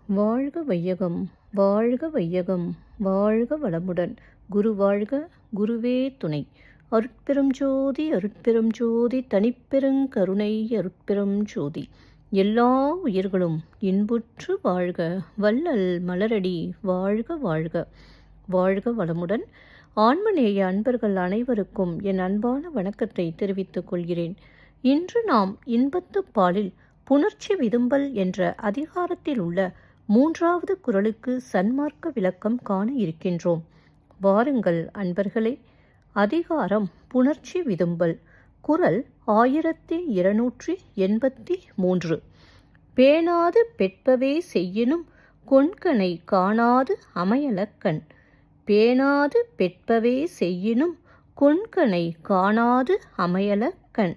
வாழ்க வையகம், வாழ்க வையகம், வாழ்க வளமுடன். குரு வாழ்க, குருவே துணை. அருட்பெரும் ஜோதி, அருட்பெரும் ஜோதி, தனிப்பெருங் கருணை, அருட்பெரும் ஜோதி. எல்லா உயிர்களும் இன்புற்று வாழ்க, வள்ளல் மலரடி வாழ்க வாழ்க. வாழ்க வளமுடன். ஆன்மநேய அன்பர்கள் அனைவருக்கும் என் அன்பான வணக்கத்தை தெரிவித்துக் கொள்கிறேன். இன்று நாம் இன்பத்துப் பாலில் புணர்ச்சி விதும்பல் என்ற அதிகாரத்தில் உள்ள 3வது குறளுக்கு சன்மார்க்க விளக்கம் காண இருக்கின்றோம். வாருங்கள் அன்பர்களே. அதிகாரம் புணர்ச்சி விதும்பல். குறள் 1283. பேணாது பெட்பவே செய்யினும் கொண்கனை காணாது அமையலக்கண். பேணாது பெட்பவே செய்யினும் கொண்கனை காணாது அமையலக்கண்.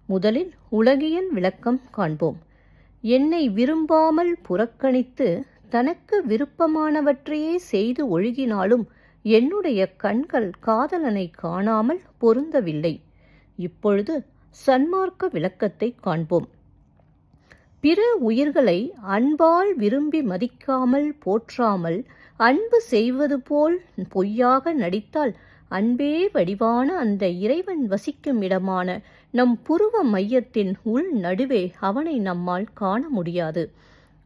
முதலில் உலகியல் விளக்கம் காண்போம். என்னை விரும்பாமல் புறக்கணித்து தனக்கு விருப்பமானவற்றையே செய்து ஒழுகினாலும் என்னுடைய கண்கள் காதலனை காணாமல் பொருந்தவில்லை. இப்பொழுது சன்மார்க்க விளக்கத்தை காண்போம். பிற உயிர்களை அன்பால் விரும்பி மதிக்காமல் போற்றாமல் அன்பு செய்வது போல் பொய்யாக நடித்தால் அன்பே வடிவான அந்த இறைவன் வசிக்கும் இடமான நம் புருவ மையத்தின் உள் நடுவே அவனை நம்மால் காண முடியாது.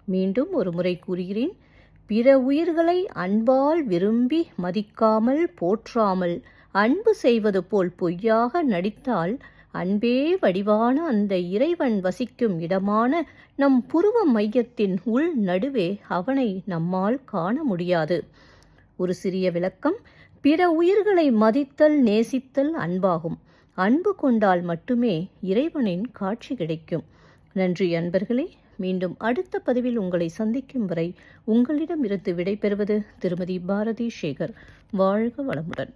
மீண்டும் ஒரு முறை கூறுகிறேன். பிற உயிர்களை அன்பால் விரும்பி மதிக்காமல் போற்றாமல் அன்பு செய்வது போல் பொய்யாக நடித்தால் அன்பே வடிவான அந்த இறைவன் வசிக்கும் இடமான நம் புருவ மையத்தின் உள் நடுவே அவனை நம்மால் காண முடியாது. ஒரு சிறிய விளக்கம். பிற உயிர்களை மதித்தல் நேசித்தல் அன்பாகும். அன்பு கொண்டால் மட்டுமே இறைவனின் காட்சி கிடைக்கும். நன்றி அன்பர்களே. மீண்டும் அடுத்த பதிவில் உங்களை சந்திக்கும் வரை உங்களிடமிருந்து விடைபெறுவது திருமதி பாரதி சேகர். வாழ்க வளமுடன்.